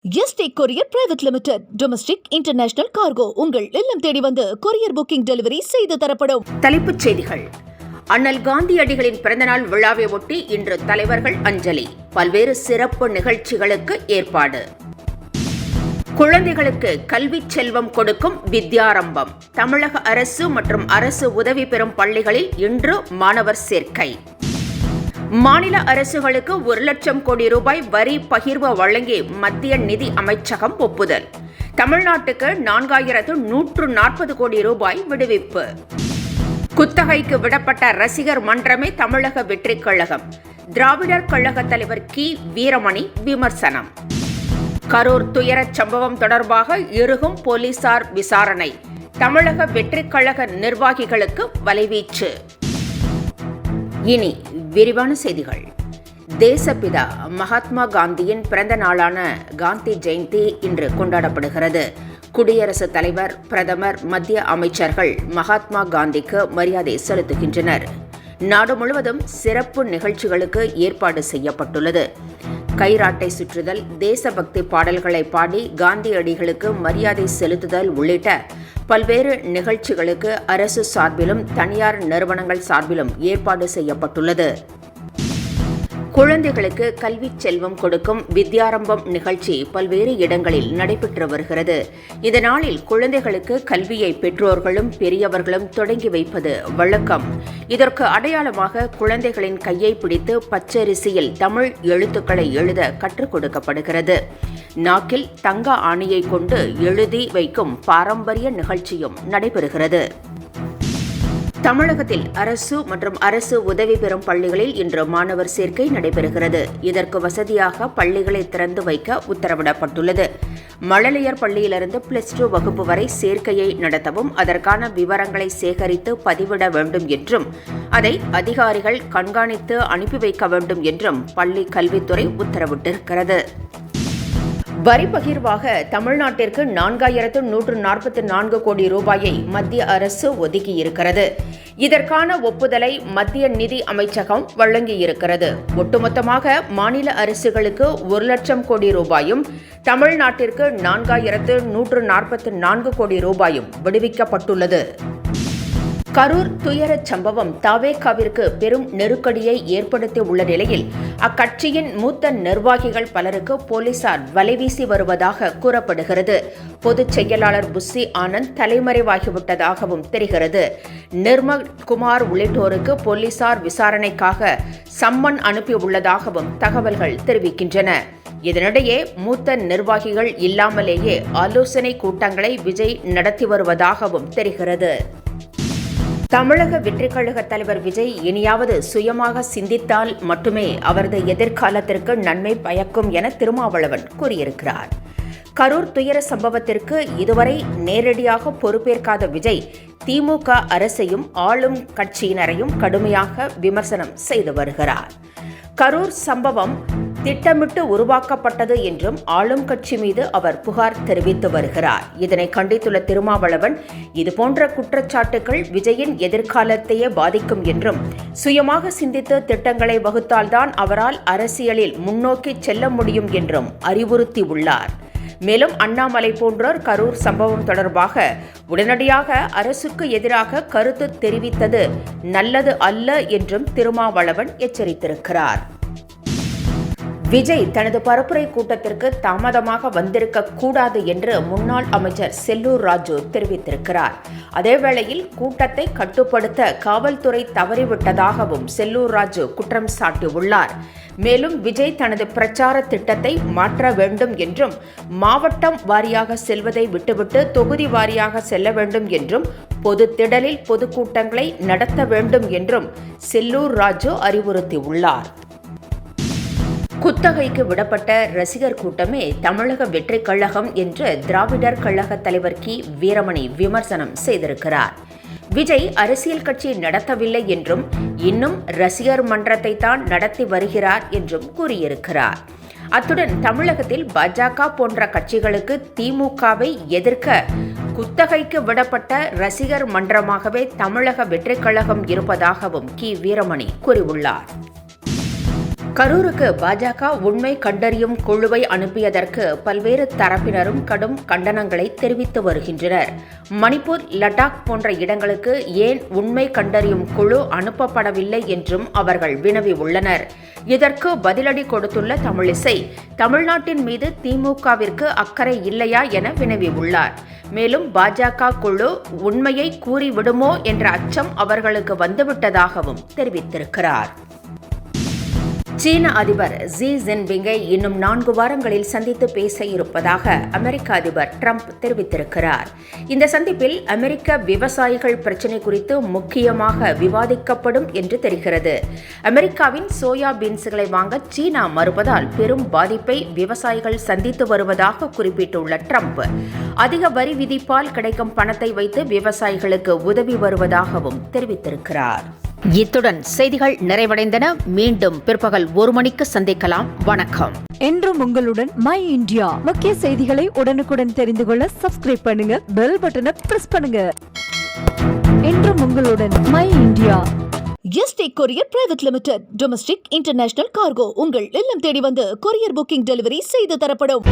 Yesterday courier private limited. Domestic international cargo உங்கள் இல்லம் தேடி வந்து கொரியர் புக்கிங் டெலிவரி செய்து தரப்படும். தலைப்புச் செய்திகள். அண்ணல் காந்தியடிகளின் பிறந்தநாள் விழாவை ஒட்டி இன்று தலைவர்கள் அஞ்சலி. பல்வேறு சிறப்பு நிகழ்ச்சிகளுக்கு ஏற்பாடு. குழந்தைகளுக்கு கல்வி செல்வம் கொடுக்கும் வித்யாரம்பம். தமிழக அரசு மற்றும் அரசு உதவி பெறும் பள்ளிகளில் இன்று மாணவர் சேர்க்கை. மாநில அரசுகளுக்கு 1 லட்சம் கோடி ரூபாய் வரி பகிர்வு வழங்கி மத்திய நிதி அமைச்சகம் ஒப்புதல். தமிழ்நாட்டுக்கு 4140 கோடி ரூபாய் விடுவிப்பு. குத்தகைக்கு விடப்பட்ட ரசிகர் மன்றமே தமிழக வெற்றிக் கழகம். திராவிடர் கழக தலைவர் கி. வீரமணி விமர்சனம். கரூர் துயரச் சம்பவம் தொடர்பாக இறுகும் போலீசார் விசாரணை. தமிழக வெற்றிக் கழக நிர்வாகிகளுக்கு வலைவீச்சு. இனி விரிவான செய்திகள். தேசப்பிதா மகாத்மா காந்தியின் பிறந்த நாளான காந்தி ஜெயந்தி இன்று கொண்டாடப்படுகிறது. குடியரசுத் தலைவர், பிரதமர், மத்திய அமைச்சர்கள் மகாத்மா காந்திக்கு மரியாதை செலுத்துகின்றனர். நாடு முழுவதும் சிறப்பு நிகழ்ச்சிகளுக்கு ஏற்பாடு செய்யப்பட்டுள்ளது. கைராட்டை சுற்றுதல், தேசபக்தி பாடல்களை பாடி காந்தியடிகளுக்கு மரியாதை செலுத்துதல் உள்ளிட்ட பல்வேறு நிகழ்ச்சிகளுக்கு அரசு சார்பிலும் தனியார் நிறுவனங்கள் சார்பிலும் ஏற்பாடு செய்யப்பட்டுள்ளது. குழந்தைகளுக்கு கல்வி செல்வம் கொடுக்கும் வித்யாரம்பம் நிகழ்ச்சி பல்வேறு இடங்களில் நடைபெற்று வருகிறது. இதனாலில் குழந்தைகளுக்கு கல்வியை பெற்றோர்களும் பெரியவர்களும் தொடங்கி வைப்பது வழக்கம். இதற்கு அடையாளமாக குழந்தைகளின் கையை பிடித்து பச்சரிசியில் தமிழ் எழுத்துக்களை எழுத கற்றுக் கொடுக்கப்படுகிறது. நாக்கில் தங்க ஆணியை கொண்டு எழுதி வைக்கும் பாரம்பரிய நிகழ்ச்சியும் நடைபெறுகிறது. தமிழகத்தில் அரசு மற்றும் அரசு உதவி பெறும் பள்ளிகளில் இன்று மாணவர் சேர்க்கை நடைபெறுகிறது. இதற்கு வசதியாக பள்ளிகளை திறந்து வைக்க உத்தரவிடப்பட்டுள்ளது. மழலையர் பள்ளியிலிருந்து +2 வகுப்பு வரை சேர்க்கையை நடத்தவும் அதற்கான விவரங்களை சேகரித்து பதிவிட வேண்டும் என்றும் அதை அதிகாரிகள் கண்காணித்து அனுப்பி வைக்க வேண்டும் என்றும் பள்ளி கல்வித்துறை உத்தரவிட்டிருக்கிறது. வரி பகிர்வாக தமிழ்நாட்டிற்கு 4144 கோடி ரூபாயை மத்திய அரசு ஒதுக்கியிருக்கிறது. இதற்கான ஒப்புதலை மத்திய நிதி அமைச்சகம் வழங்கியிருக்கிறது. ஒட்டுமொத்தமாக மாநில அரசுகளுக்கு 1 லட்சம் கோடி ரூபாயும் தமிழ்நாட்டிற்கு 4144 கோடி ரூபாயும் விடுவிக்கப்பட்டுள்ளது. கரூர் துயரச் சம்பவம் தவேகாவிற்கு பெரும் நெருக்கடியை ஏற்படுத்தியுள்ள நிலையில் அக்கட்சியின் மூத்த நிர்வாகிகள் பலருக்கு போலீசார் வலைவீசி வருவதாக கூறப்படுகிறது. பொதுச் செயலாளர் புஸ்ஸி ஆனந்த் தலைமறைவாகிவிட்டதாகவும் தெரிகிறது. நிர்மல் குமார் உள்ளிட்டோருக்கு போலீசார் விசாரணைக்காக சம்மன் அனுப்பியுள்ளதாகவும் தகவல்கள் தெரிவிக்கின்றன. இதனிடையே மூத்த நிர்வாகிகள் இல்லாமலேயே ஆலோசனை கூட்டங்களை விஜய் நடத்தி வருவதாகவும் தெரிகிறது. தமிழக வெற்றிக் கழக தலைவர் விஜய் இனியாவது சுயமாக சிந்தித்தால் மட்டுமே அவரது எதிர்காலத்திற்கு நன்மை பயக்கும் என திருமாவளவன் கூறியிருக்கிறார். கரூர் துயர சம்பவத்திற்கு இதுவரை நேரடியாக பொறுப்பேற்காத விஜய் திமுக அரசையும் ஆளும் கட்சியினரையும் கடுமையாக விமர்சனம் செய்து வருகிறார். கரூர் சம்பவம் திட்டமிட்டு உருவாக்கப்பட்டது என்றும் ஆளும் கட்சி மீது அவர் புகார் தெரிவித்து வருகிறார். இதனை கண்டித்துள்ள திருமாவளவன், இதுபோன்ற குற்றச்சாட்டுகள் விஜயின் எதிர்காலத்தையே பாதிக்கும் என்றும் சுயமாக சிந்தித்து திட்டங்களை வகுத்தால்தான் அவரால் அரசியலில் முன்னோக்கி செல்ல முடியும் என்றும் அறிவுறுத்தியுள்ளார். மேலும் அண்ணாமலை போன்றோர் கரூர் சம்பவம் தொடர்பாக உடனடியாக அரசுக்கு எதிராக கருத்து தெரிவித்தது நல்லது அல்ல என்றும் திருமாவளவன் எச்சரித்திருக்கிறார். விஜய் தனது பரப்புரை கூட்டத்திற்கு தாமதமாக வந்திருக்க கூடாது என்று முன்னாள் அமைச்சர் செல்லூர் ராஜு தெரிவித்திருக்கிறார். அதேவேளையில் கூட்டத்தை கட்டுப்படுத்த காவல்துறை தவறிவிட்டதாகவும் செல்லூர் ராஜு குற்றம் சாட்டியுள்ளார். மேலும் விஜய் தனது பிரச்சார திட்டத்தை மாற்ற வேண்டும் என்றும் மாவட்டம் வாரியாக செல்வதை விட்டுவிட்டு தொகுதி வாரியாக செல்ல வேண்டும் என்றும் பொது திடலில் பொதுக்கூட்டங்களை நடத்த வேண்டும் என்றும் செல்லூர் ராஜு அறிவுறுத்தியுள்ளார். குத்தகைக்கு விடப்பட்ட ரசிகர் கூட்டமே தமிழக வெற்றிக் கழகம் என்று திராவிடர் கழக தலைவர் கி. வீரமணி விமர்சனம் செய்திருக்கிறார். விஜய் அரசியல் கட்சி நடத்தவில்லை என்றும் இன்னும் ரசிகர் மன்றத்தை தான் நடத்தி வருகிறார் என்றும் கூறியிருக்கிறார். அத்துடன் தமிழகத்தில் பாஜக போன்ற கட்சிகளுக்கு திமுகவை எதிர்க்க குத்தகைக்கு விடப்பட்ட ரசிகர் மன்றமாகவே தமிழக வெற்றிக் கழகம் இருப்பதாகவும் கி. வீரமணி கூறியுள்ளார். கரூருக்கு பாஜக உண்மை கண்டறியும் குழுவை அனுப்பியதற்கு பல்வேறு தரப்பினரும் கடும் கண்டனங்களை தெரிவித்து வருகின்றனர். மணிப்பூர், லடாக் போன்ற இடங்களுக்கு ஏன் உண்மை கண்டறியும் குழு அனுப்பப்படவில்லை என்றும் அவர்கள் வினவி உள்ளனர். இதற்கு பதிலடி கொடுத்துள்ள தமிழிசை, தமிழ்நாட்டின் மீது திமுகவிற்கு அக்கறை இல்லையா என வினவியுள்ளார். மேலும் பாஜக குழு உண்மையை கூறிவிடுமோ என்ற அச்சம் அவர்களுக்கு வந்துவிட்டதாகவும் தெரிவித்திருக்கிறார். சீன அதிபர் ஜி ஜின்பிங்கை இன்னும் 4 வாரங்களில் சந்தித்து பேச இருப்பதாக அமெரிக்க அதிபர் ட்ரம்ப் தெரிவித்திருக்கிறார். இந்த சந்திப்பில் அமெரிக்க விவசாயிகள் பிரச்சினை குறித்து முக்கியமாக விவாதிக்கப்படும் என்று தெரிகிறது. அமெரிக்காவின் சோயா பீன்ஸ்களை வாங்க சீனா மறுப்பதால் பெரும் பாதிப்பை விவசாயிகள் சந்தித்து வருவதாக குறிப்பிட்டுள்ள ட்ரம்ப், அதிக வரி விதிப்பால் கிடைக்கும் பணத்தை வைத்து விவசாயிகளுக்கு உதவி வருவதாகவும் தெரிவித்திருக்கிறார். இத்துடன் செய்திகள் நிறைவடைந்தன. மீண்டும் பிற்பகல் 1 மணிக்கு சந்திக்கலாம். வணக்கம். என்றும் உங்களுடன் மை இந்தியா. முக்கிய செய்திகளை உடனுக்குடன் தெரிந்து கொள்ள சப்ஸ்கிரைப் பண்ணுங்க, பெல் பட்டனை பிரஸ் பண்ணுங்க. என்றும் உங்களுடன் my India. Yesterday courier private limited. Domestic, international cargo உங்கள் இல்லம் தேடி வந்து கொரியர் புக்கிங் டெலிவரி செய்து தரப்படும்.